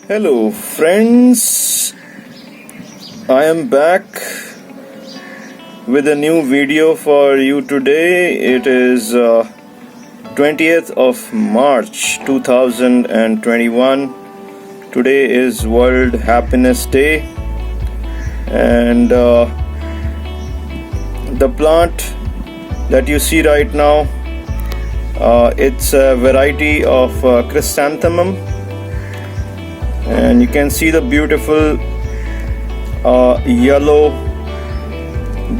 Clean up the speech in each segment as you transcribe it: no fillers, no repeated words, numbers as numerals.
Hello, friends. I am back with a new video for you today. It is 20th of March 2021. Today is World Happiness Day, and the plant that you see right now, it's a variety of chrysanthemum, and you can see the beautiful yellow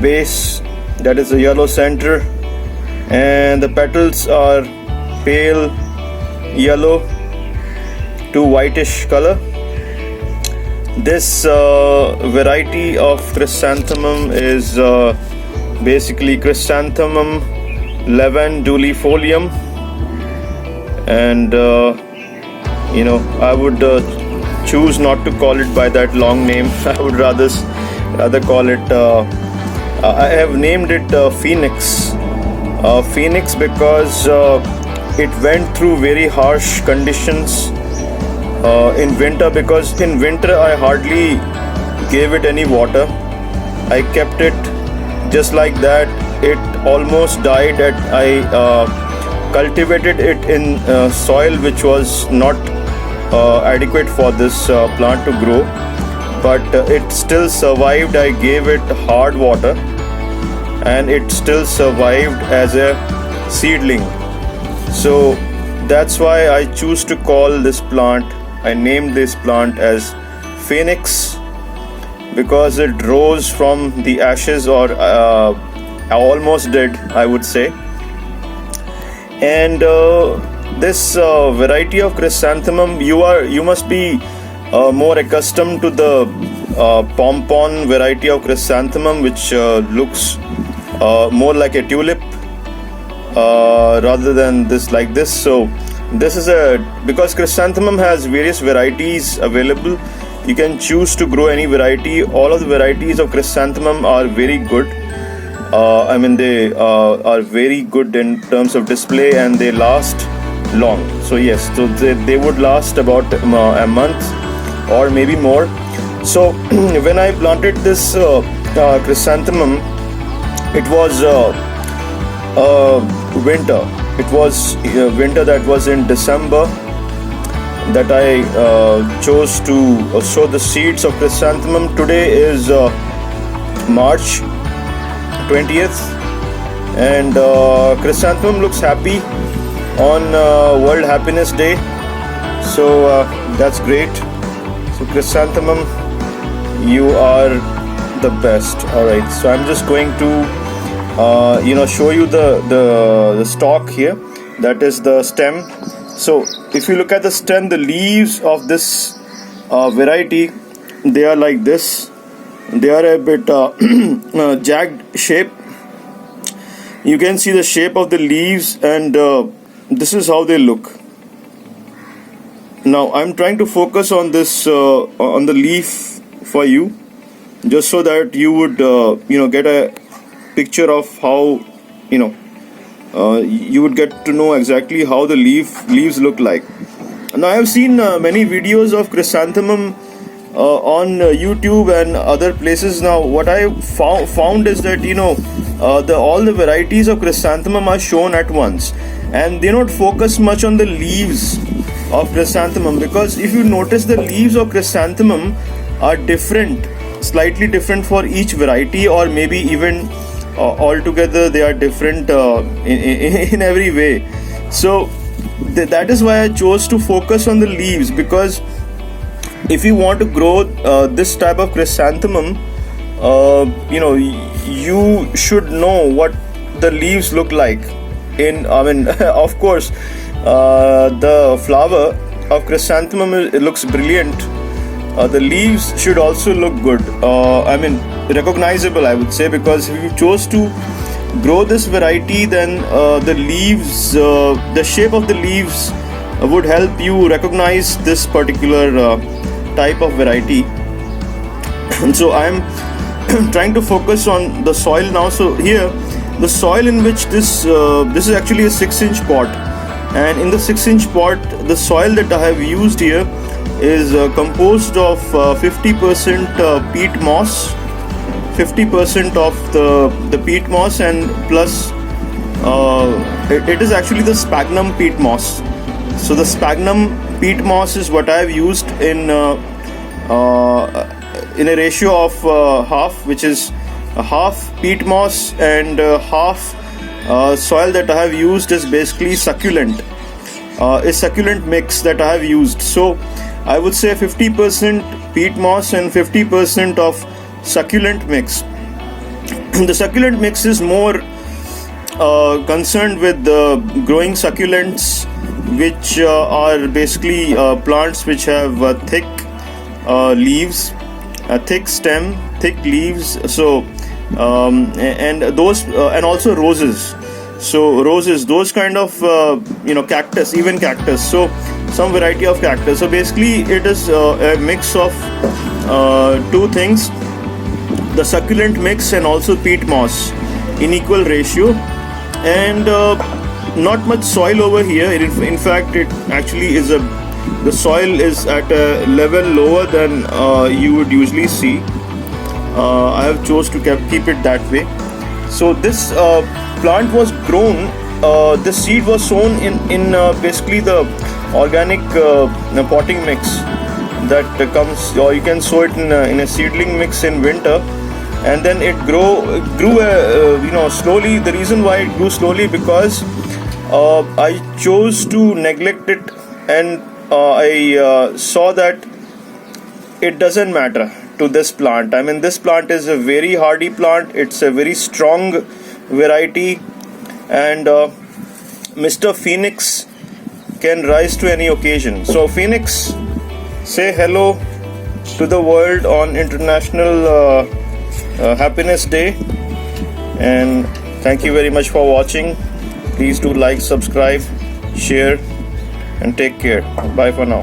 base, that is the yellow center, and the petals are pale yellow to whitish color. This variety of chrysanthemum is basically Chrysanthemum lavandulifolium, and I would choose not to call it by that long name. I would rather call it I have named it Phoenix because it went through very harsh conditions in winter, because in winter I hardly gave it any water. I kept it just like that. It almost died. I cultivated it in soil which was not adequate for this plant to grow, but it still survived. I gave it hard water and it still survived as a seedling. So that's why I choose to call this plant, I named this plant as Phoenix, because it rose from the ashes, or almost did, I would say. And this variety of chrysanthemum, you must be more accustomed to the pompon variety of chrysanthemum, which looks more like a tulip rather than this like this. So this is because chrysanthemum has various varieties available. You can choose to grow any variety. All of the varieties of chrysanthemum are very good. They are very good in terms of display, and they last long. So yes, so they would last about a month or maybe more. So when I planted this chrysanthemum, it was winter. It was winter, that was in December, that I chose to sow the seeds of chrysanthemum. Today is March 20th, and chrysanthemum looks happy on World Happiness Day. So that's great. So chrysanthemum, you are the best. Alright, so I'm just going to show you the stalk here. That is the stem. So if you look at the stem, the leaves of this variety, they are like this. They are a bit jagged shape. You can see the shape of the leaves, and this is how they look. Now I'm trying to focus on this on the leaf for you, just so that you would get a picture of how you would get to know exactly how the leaves look like. Now I have seen many videos of chrysanthemum on YouTube and other places. Now what I found is that all the varieties of chrysanthemum are shown at once, and they don't focus much on the leaves of chrysanthemum, because if you notice, the leaves of chrysanthemum are different, slightly different for each variety, or maybe even altogether they are different in every way. So that is why I chose to focus on the leaves, because if you want to grow this type of chrysanthemum, you should know what the leaves look like. Of course, the flower of chrysanthemum, it looks brilliant. The leaves should also look good. Recognizable, I would say, because if you chose to grow this variety, then the leaves, the shape of the leaves would help you recognize this particular type of variety. And so I'm trying to focus on the soil now. So here, the soil in which this is actually a 6-inch pot, and in the 6-inch pot, the soil that I have used here is composed of 50% peat moss, 50% of the peat moss, and plus it is actually the sphagnum peat moss. So the sphagnum peat moss is what I have used in a ratio of half, which is half peat moss and half soil that I have used is basically succulent. A succulent mix that I have used. So I would say 50% peat moss and 50% of succulent mix. The succulent mix is more concerned with growing succulents, which are basically plants which have thick leaves, a thick stem, thick leaves. So and those and also roses. So roses, those kind of cactus, even cactus. So some variety of cactus. So basically, it is a mix of two things: the succulent mix and also peat moss in equal ratio, and not much soil over here. In fact, it actually is the soil is at a level lower than you would usually see. I have chose to keep it that way. So this plant was grown. The seed was sown in basically the organic potting mix that comes, or you can sow it in a seedling mix in winter, and then it grew slowly. The reason why it grew slowly because I chose to neglect it, and I saw that it doesn't matter to this plant. I mean, this plant is a very hardy plant. It's a very strong variety, and Mr. Phoenix can rise to any occasion. So Phoenix, say hello to the world on International Happiness Day, and thank you very much for watching. Please do like, subscribe, share, and take care. Bye for now.